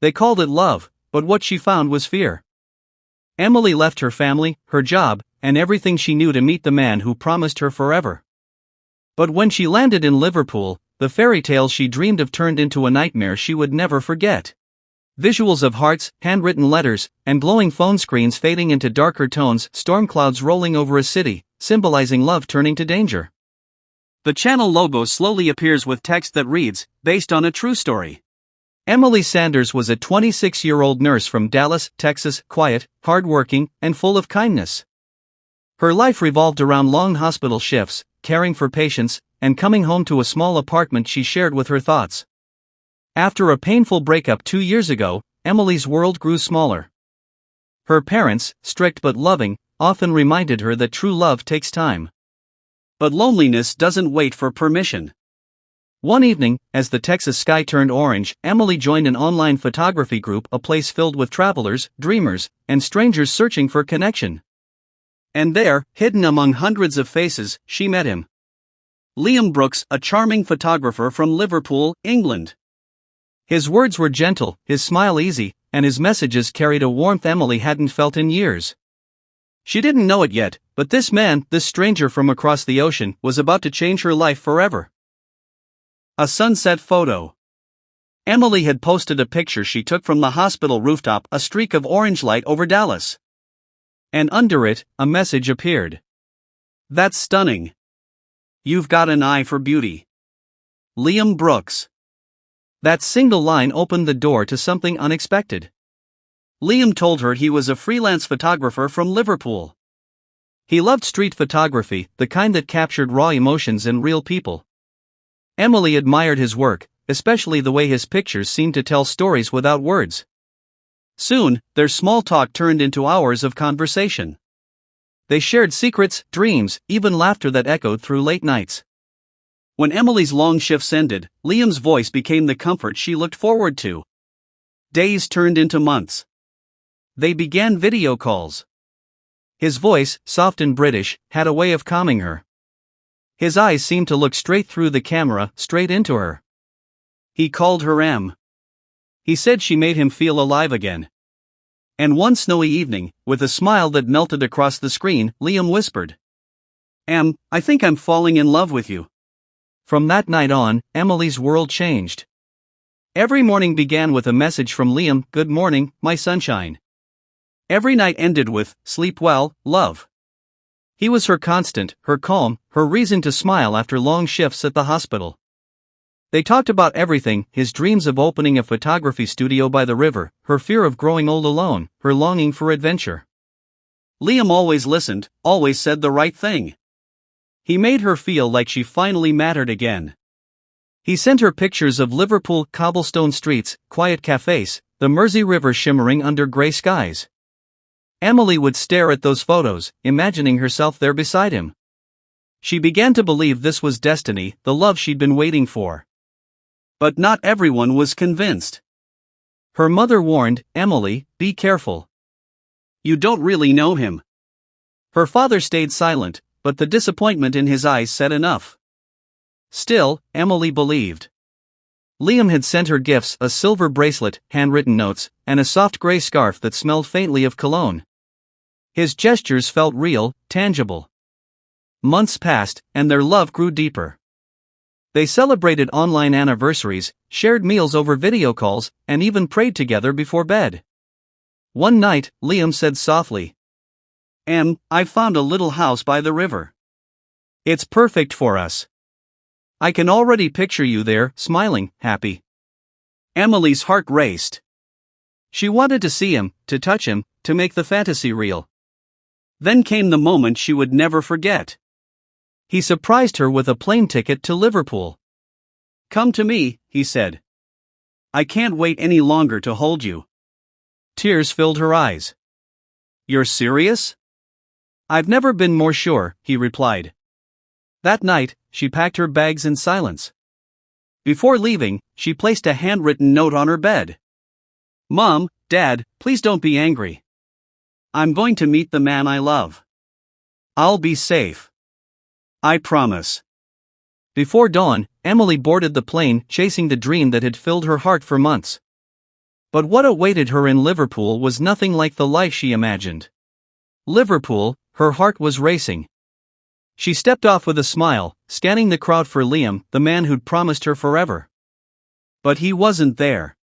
They called it love, but what she found was fear. Emily left her family, her job, and everything she knew to meet the man who promised her forever. But when she landed in Liverpool, the fairy tale she dreamed of turned into a nightmare she would never forget. Visuals of hearts, handwritten letters, and glowing phone screens fading into darker tones, storm clouds rolling over a city, symbolizing love turning to danger. The channel logo slowly appears with text that reads, "Based on a true story." Emily Sanders was a 26-year-old nurse from Dallas, Texas, quiet, hardworking, and full of kindness. Her life revolved around long hospital shifts, caring for patients, and coming home to a small apartment she shared with her thoughts. After a painful breakup 2 years ago, Emily's world grew smaller. Her parents, strict but loving, often reminded her that true love takes time. But loneliness doesn't wait for permission. One evening, as the Texas sky turned orange, Emily joined an online photography group, a place filled with travelers, dreamers, and strangers searching for connection. And there, hidden among hundreds of faces, she met him. Liam Brooks, a charming photographer from Liverpool, England. His words were gentle, his smile easy, and his messages carried a warmth Emily hadn't felt in years. She didn't know it yet, but this man, this stranger from across the ocean, was about to change her life forever. A sunset photo. Emily had posted a picture she took from the hospital rooftop, a streak of orange light over Dallas. And under it, a message appeared. "That's stunning. You've got an eye for beauty. Liam Brooks." That single line opened the door to something unexpected. Liam told her he was a freelance photographer from Liverpool. He loved street photography, the kind that captured raw emotions and real people. Emily admired his work, especially the way his pictures seemed to tell stories without words. Soon, their small talk turned into hours of conversation. They shared secrets, dreams, even laughter that echoed through late nights. When Emily's long shifts ended, Liam's voice became the comfort she looked forward to. Days turned into months. They began video calls. His voice, soft and British, had a way of calming her. His eyes seemed to look straight through the camera, straight into her. He called her Em. He said she made him feel alive again. And one snowy evening, with a smile that melted across the screen, Liam whispered, "Em, I think I'm falling in love with you." From that night on, Emily's world changed. Every morning began with a message from Liam, "Good morning, my sunshine." Every night ended with, "Sleep well, love." He was her constant, her calm, her reason to smile after long shifts at the hospital. They talked about everything, his dreams of opening a photography studio by the river, her fear of growing old alone, her longing for adventure. Liam always listened, always said the right thing. He made her feel like she finally mattered again. He sent her pictures of Liverpool cobblestone streets, quiet cafes, the Mersey River shimmering under grey skies. Emily would stare at those photos, imagining herself there beside him. She began to believe this was destiny, the love she'd been waiting for. But not everyone was convinced. Her mother warned, "Emily, be careful. You don't really know him." Her father stayed silent, but the disappointment in his eyes said enough. Still, Emily believed. Liam had sent her gifts, a silver bracelet, handwritten notes, and a soft grey scarf that smelled faintly of cologne. His gestures felt real, tangible. Months passed, and their love grew deeper. They celebrated online anniversaries, shared meals over video calls, and even prayed together before bed. One night, Liam said softly, "Em, I've found a little house by the river. It's perfect for us. I can already picture you there, smiling, happy." Emily's heart raced. She wanted to see him, to touch him, to make the fantasy real. Then came the moment she would never forget. He surprised her with a plane ticket to Liverpool. "Come to me," he said. "I can't wait any longer to hold you." Tears filled her eyes. "You're serious?" "I've never been more sure," he replied. That night, she packed her bags in silence. Before leaving, she placed a handwritten note on her bed. "Mom, Dad, please don't be angry. I'm going to meet the man I love. I'll be safe. I promise." Before dawn, Emily boarded the plane, chasing the dream that had filled her heart for months. But what awaited her in Liverpool was nothing like the life she imagined. Liverpool, her heart was racing. She stepped off with a smile, scanning the crowd for Liam, the man who'd promised her forever. But he wasn't there.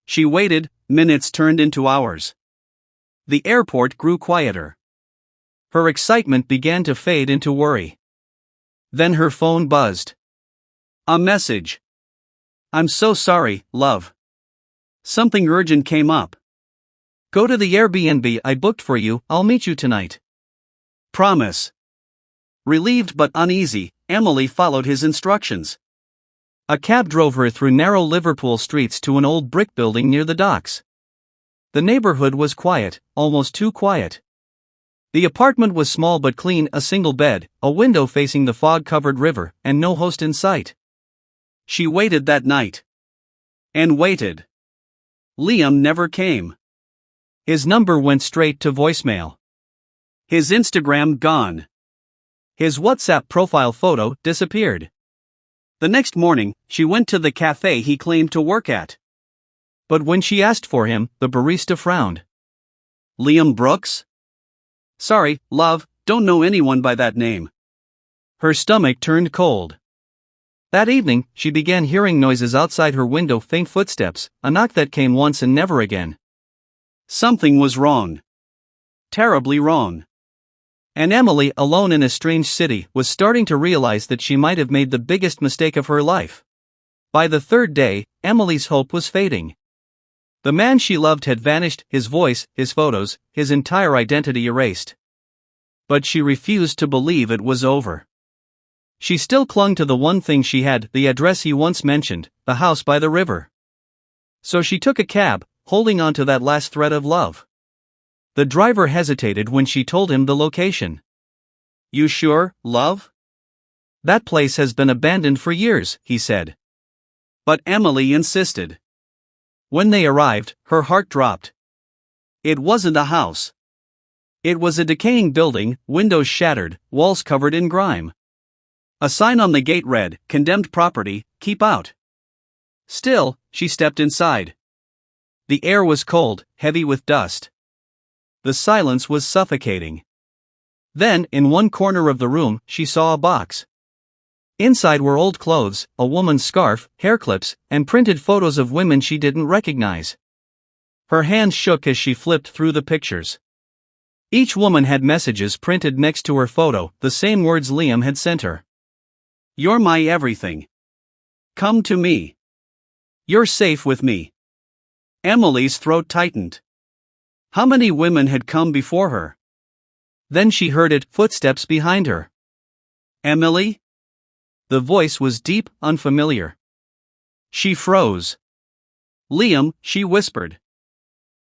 She waited, minutes turned into hours. The airport grew quieter. Her excitement began to fade into worry. Then her phone buzzed. A message. "I'm so sorry, love. Something urgent came up. Go to the Airbnb I booked for you, I'll meet you tonight. Promise." Relieved but uneasy, Emily followed his instructions. A cab drove her through narrow Liverpool streets to an old brick building near the docks. The neighborhood was quiet, almost too quiet. The apartment was small but clean, a single bed, a window facing the fog-covered river, and no host in sight. She waited that night. And waited. Liam never came. His number went straight to voicemail. His Instagram gone. His WhatsApp profile photo disappeared. The next morning, she went to the cafe he claimed to work at. But when she asked for him, the barista frowned. "Liam Brooks? Sorry, love, don't know anyone by that name." Her stomach turned cold. That evening, she began hearing noises outside her window, faint footsteps, a knock that came once and never again. Something was wrong. Terribly wrong. And Emily, alone in a strange city, was starting to realize that she might have made the biggest mistake of her life. By the third day, Emily's hope was fading. The man she loved had vanished, his voice, his photos, his entire identity erased. But she refused to believe it was over. She still clung to the one thing she had, the address he once mentioned, the house by the river. So she took a cab, holding on to that last thread of love. The driver hesitated when she told him the location. "You sure, love? That place has been abandoned for years," he said. But Emily insisted. When they arrived, her heart dropped. It wasn't a house. It was a decaying building, windows shattered, walls covered in grime. A sign on the gate read, "Condemned property, keep out." Still, she stepped inside. The air was cold, heavy with dust. The silence was suffocating. Then, in one corner of the room, she saw a box. Inside were old clothes, a woman's scarf, hair clips, and printed photos of women she didn't recognize. Her hands shook as she flipped through the pictures. Each woman had messages printed next to her photo, the same words Liam had sent her. "You're my everything. Come to me. You're safe with me." Emily's throat tightened. How many women had come before her? Then she heard it, footsteps behind her. "Emily?" The voice was deep, unfamiliar. She froze. "Liam," she whispered.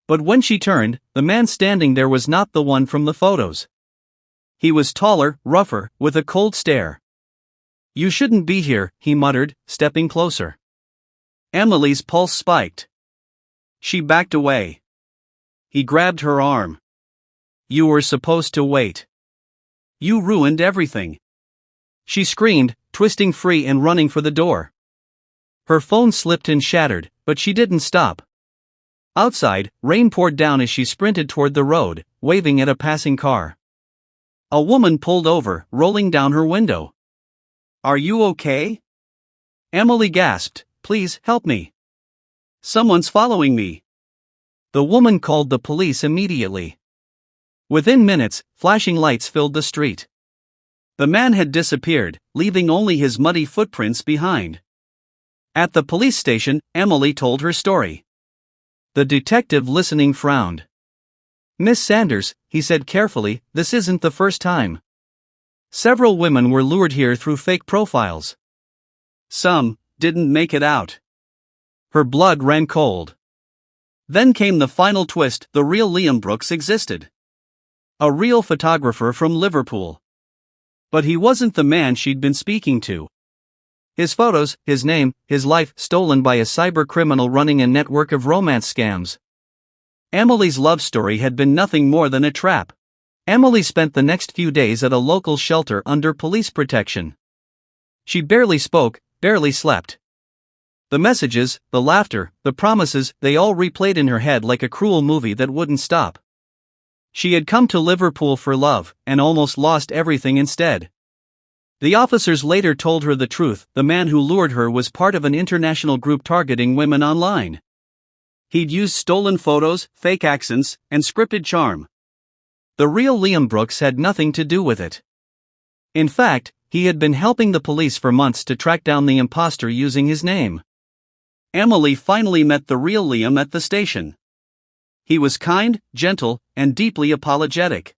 But when she turned, the man standing there was not the one from the photos. He was taller, rougher, with a cold stare. "You shouldn't be here," he muttered, stepping closer. Emily's pulse spiked. She backed away. He grabbed her arm. "You were supposed to wait. You ruined everything." She screamed, twisting free and running for the door. Her phone slipped and shattered, but she didn't stop. Outside, rain poured down as she sprinted toward the road, waving at a passing car. A woman pulled over, rolling down her window. "Are you okay?" Emily gasped, "Please, help me. Someone's following me." The woman called the police immediately. Within minutes, flashing lights filled the street. The man had disappeared, leaving only his muddy footprints behind. At the police station, Emily told her story. The detective listening frowned. "Miss Sanders," he said carefully, "this isn't the first time. Several women were lured here through fake profiles. Some didn't make it out." Her blood ran cold. Then came the final twist, the real Liam Brooks existed. A real photographer from Liverpool. But he wasn't the man she'd been speaking to. His photos, his name, his life stolen by a cybercriminal running a network of romance scams. Emily's love story had been nothing more than a trap. Emily spent the next few days at a local shelter under police protection. She barely spoke, barely slept. The messages, the laughter, the promises, they all replayed in her head like a cruel movie that wouldn't stop. She had come to Liverpool for love, and almost lost everything instead. The officers later told her the truth: the man who lured her was part of an international group targeting women online. He'd used stolen photos, fake accents, and scripted charm. The real Liam Brooks had nothing to do with it. In fact, he had been helping the police for months to track down the imposter using his name. Emily finally met the real Liam at the station. He was kind, gentle, and deeply apologetic.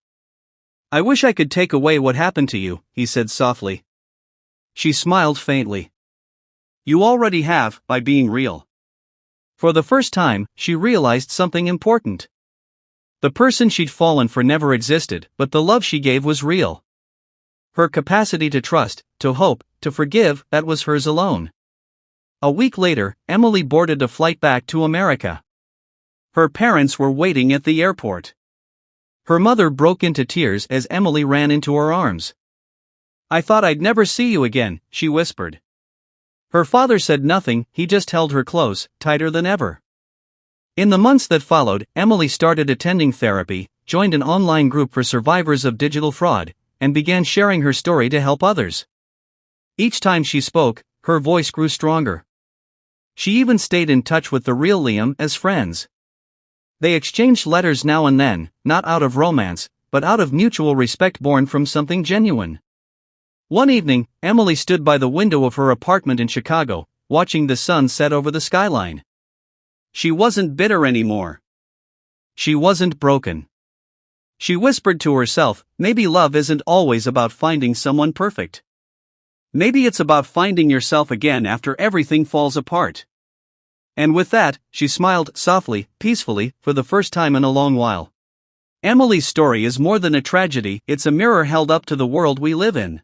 "I wish I could take away what happened to you," he said softly. She smiled faintly. "You already have, by being real." For the first time, she realized something important. The person she'd fallen for never existed, but the love she gave was real. Her capacity to trust, to hope, to forgive, that was hers alone. A week later, Emily boarded a flight back to America. Her parents were waiting at the airport. Her mother broke into tears as Emily ran into her arms. "I thought I'd never see you again," she whispered. Her father said nothing, he just held her close, tighter than ever. In the months that followed, Emily started attending therapy, joined an online group for survivors of digital fraud, and began sharing her story to help others. Each time she spoke, her voice grew stronger. She even stayed in touch with the real Liam as friends. They exchanged letters now and then, not out of romance, but out of mutual respect born from something genuine. One evening, Emily stood by the window of her apartment in Chicago, watching the sun set over the skyline. She wasn't bitter anymore. She wasn't broken. She whispered to herself, maybe love isn't always about finding someone perfect. Maybe it's about finding yourself again after everything falls apart. And with that, she smiled softly, peacefully, for the first time in a long while. Emily's story is more than a tragedy, it's a mirror held up to the world we live in.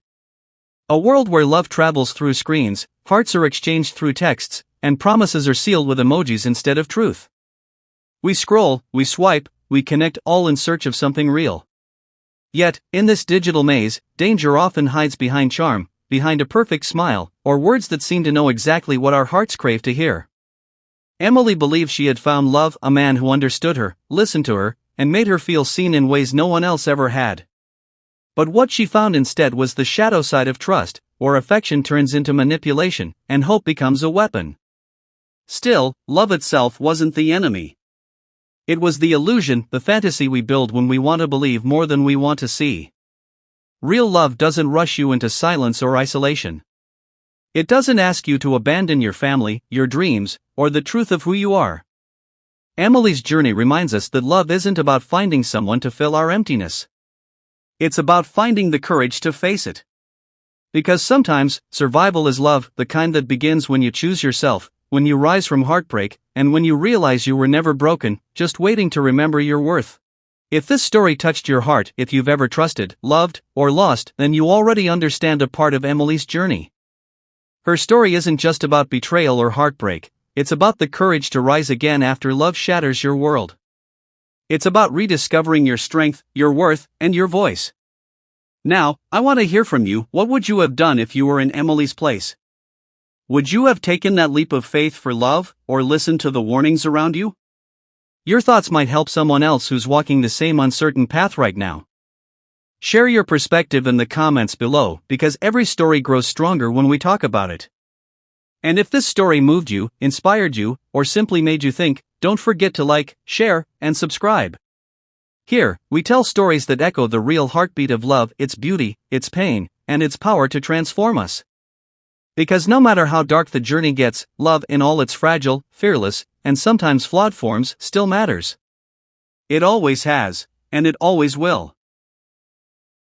A world where love travels through screens, hearts are exchanged through texts, and promises are sealed with emojis instead of truth. We scroll, we swipe, we connect, all in search of something real. Yet, in this digital maze, danger often hides behind charm, behind a perfect smile, or words that seem to know exactly what our hearts crave to hear. Emily believed she had found love, a man who understood her, listened to her, and made her feel seen in ways no one else ever had. But what she found instead was the shadow side of trust, where affection turns into manipulation, and hope becomes a weapon. Still, love itself wasn't the enemy. It was the illusion, the fantasy we build when we want to believe more than we want to see. Real love doesn't rush you into silence or isolation. It doesn't ask you to abandon your family, your dreams, or the truth of who you are. Emily's journey reminds us that love isn't about finding someone to fill our emptiness. It's about finding the courage to face it. Because sometimes, survival is love, the kind that begins when you choose yourself, when you rise from heartbreak, and when you realize you were never broken, just waiting to remember your worth. If this story touched your heart, if you've ever trusted, loved, or lost, then you already understand a part of Emily's journey. Her story isn't just about betrayal or heartbreak, it's about the courage to rise again after love shatters your world. It's about rediscovering your strength, your worth, and your voice. Now, I want to hear from you. What would you have done if you were in Emily's place? Would you have taken that leap of faith for love, or listened to the warnings around you? Your thoughts might help someone else who's walking the same uncertain path right now. Share your perspective in the comments below, because every story grows stronger when we talk about it. And if this story moved you, inspired you, or simply made you think, don't forget to like, share, and subscribe. Here, we tell stories that echo the real heartbeat of love, its beauty, its pain, and its power to transform us. Because no matter how dark the journey gets, love in all its fragile, fearless, and sometimes flawed forms still matters. It always has, and it always will.